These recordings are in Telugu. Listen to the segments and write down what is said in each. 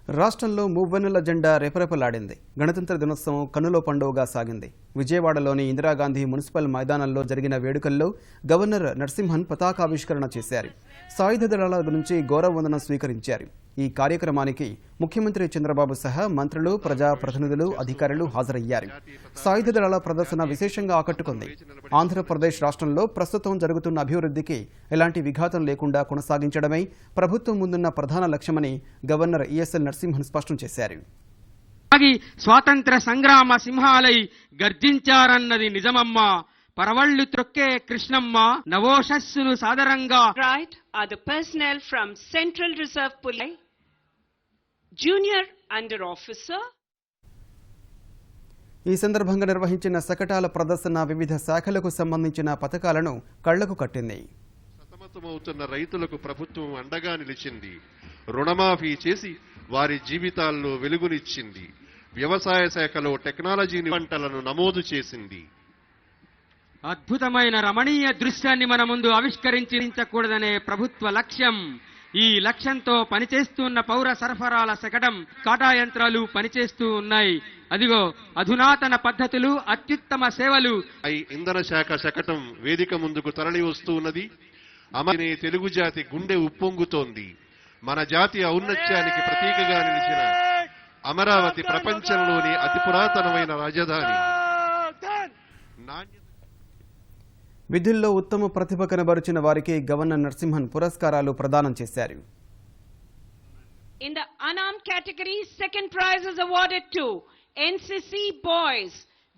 రాష్ట్రంలో మువ్వెన్నెల జెండా రెపరెపలాడింది. గణతంత్ర దినోత్సవం కన్నుల పండుగగా సాగింది. విజయవాడలోని ఇందిరాగాంధీ మున్సిపల్ మైదానంలో జరిగిన వేడుకల్లో గవర్నర్ నరసింహన్ పతాకావిష్కరణ చేశారు. సాయుధ దళాల నుంచి గౌరవ వందనం స్వీకరించారు. ఈ కార్యక్రమానికి ముఖ్యమంత్రి చంద్రబాబు సహా మంత్రులు, ప్రజా ప్రతినిధులు, అధికారులు హాజరయ్యారు. సాయుధ దళాల ప్రదర్శన విశేషంగా ఆకట్టుకుంది. ఆంధ్రప్రదేశ్ రాష్ట్రంలో ప్రస్తుతం జరుగుతున్న అభివృద్ధికి ఎలాంటి విఘాతం లేకుండా కొనసాగించడమే ప్రభుత్వం ముందున్న ప్రధాన లక్ష్యమని గవర్నర్ ఈఎస్ఎల్ నరసింహన్ స్పష్టం చేశారు. స్వాతంత్ర సంగ్రామ సింహాలై గర్జించారన్నది నిజమమ్మా. పరవళ్లు త్రొక్కే కృష్ణమ్మ నవోషస్సులు సాదరంగా. Right are the personnel from Central Reserve Police, Junior Under Officer. ఈ సందర్భంగా నిర్వహించిన శకటాల ప్రదర్శన వివిధ శాఖలకు సంబంధించిన పథకాలను కళ్లకు కట్టింది. సతమతమవుతున్న రైతులకు ప్రభుత్వం అండగా నిలిచింది. రుణమాఫీ చేసి వారి జీవితాల్లో వెలుగునిచ్చింది. వ్యవసాయ శాఖలో టెక్నాలజీని పంటలను నమోదు చేసింది. అద్భుతమైన రమణీయ దృశ్యాన్ని మన ముందు ఆవిష్కరించకూడదనే ప్రభుత్వ లక్ష్యం. ఈ లక్ష్యంతో పనిచేస్తున్న పౌర సరఫరాల శకటం కాటా యంత్రాలు పనిచేస్తూ ఉన్నాయి. అదిగో అధునాతన పద్ధతులు, అత్యుత్తమ సేవలు. ఇంధన శాఖ శకటం వేదిక ముందుకు తరలి వస్తున్నది. అమనే తెలుగు జాతి గుండె ఉప్పొంగుతోంది. మన జాతి ఔన్నత్యానికి ప్రతీకగా నిలిచిన అమరావతి ప్రపంచంలోని అతి పురాతనమైన రాజధాని. విధుల్లో ఉత్తమ ప్రతిభ కనబరిచిన వారికి గవర్నర్ నరసింహన్ పురస్కారాలు ప్రదానం చేశారు. In the unarmed category, second prize is awarded to NCC Boys.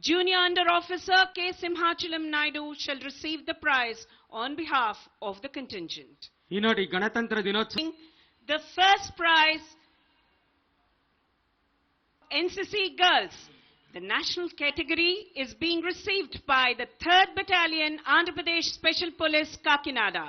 Junior Under Officer K. Simhachalam Naidu shall receive the prize on behalf of the contingent. ఈనాటి గణతంత్ర దినోత్సవం. The first prize, NCC Girls. The national category is being received by the 3rd Battalion, Andhra Pradesh Special Police, Kakinada.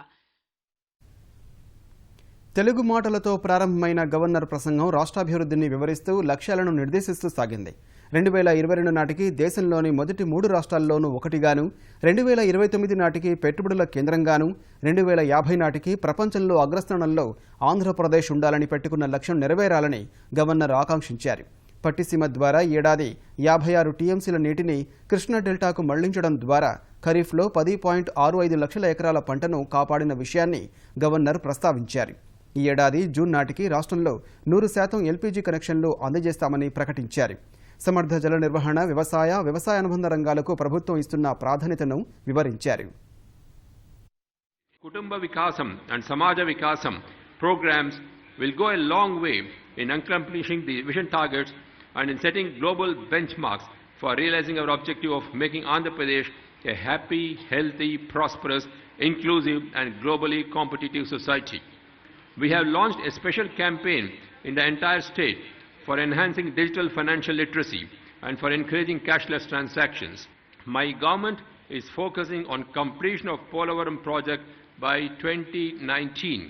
Telugu మాటలతో ప్రారంభమైన గవర్నర్ ప్రసంగం రాష్ట్రాభివృద్ధిని వివరిస్తూ లక్ష్యాలను నిర్దేశిస్తూ సాగింది. 2022 నాటికి దేశంలోని మొదటి 3 రాష్ట్రాల్లోనూ ఒకటిగాను, 2029 నాటికి పెట్టుబడుల కేంద్రంగాను, 2050 నాటికి ప్రపంచంలో అగ్రస్థానంలో ఆంధ్రప్రదేశ్ ఉండాలని పెట్టుకున్న లక్ష్యం నెరవేరాలని గవర్నర్ ఆకాంక్షించారు. పట్టిసీమ ద్వారా ఏడాది 56 టీఎంసీల నీటిని కృష్ణా డెల్టాకు మళ్లించడం ద్వారా ఖరీఫ్లో 10.65 లక్షల ఎకరాల పంటను కాపాడిన విషయాన్ని గవర్నర్ ప్రస్తావించారు. ఈ ఏడాది జూన్ నాటికి రాష్ట్రంలో 100% ఎల్పీజీ కనెక్షన్లు అందజేస్తామని ప్రకటించారు. సమర్థ జల నిర్వహణ, వ్యవసాయ అనుబంధ రంగాలకు ప్రభుత్వం ఇస్తున్న ప్రాధాన్యతను వివరించారు. కుటుంబ వికాసం అండ్ సమాజ వికాసం programs will go a long way in accomplishing the vision targets and in setting global benchmarks for realizing our objective of making Andhra Pradesh a happy, healthy, prosperous, inclusive and globally competitive society. We have launched a special campaign in the entire state for enhancing digital financial literacy and for encouraging cashless transactions. My government is focusing on completion of Polavaram project by 2019.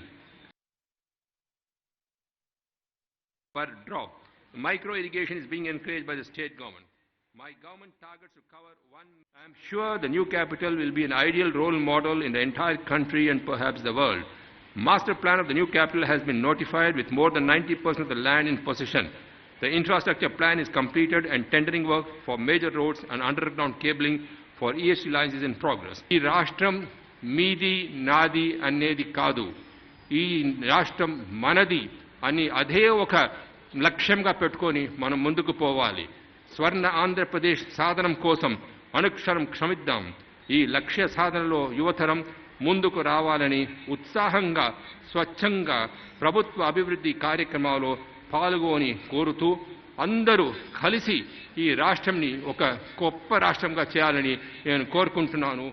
Per drop, micro irrigation is being encouraged by the state government. My government targets to cover I am sure the new capital will be an ideal role model in the entire country and perhaps the world. Master plan of the new capital has been notified with more than 90% of the land in possession. The infrastructure plan is completed and tendering work for major roads and underground cabling for EST lines is in progress. Ee Rashtram Meedi Nadi Annedi Kadu. Ee Rashtram Manadi అని అదే ఒక లక్ష్యంగా పెట్టుకొని మనం ముందుకు పోవాలి. స్వర్ణ ఆంధ్రప్రదేశ్ సాధనం కోసం అనుక్షణం శ్రమిద్దాం. ఈ లక్ష్య సాధనలో యువతరం ముందుకు రావాలని ఉత్సాహంగా, స్వచ్ఛంగా ప్రభుత్వ అభివృద్ధి కార్యక్రమాల్లో పాల్గొని కోరుతూ అందరూ కలిసి ఈ రాష్ట్రంని ఒక గొప్ప రాష్ట్రంగా చేయాలని నేను కోరుకుంటున్నాను.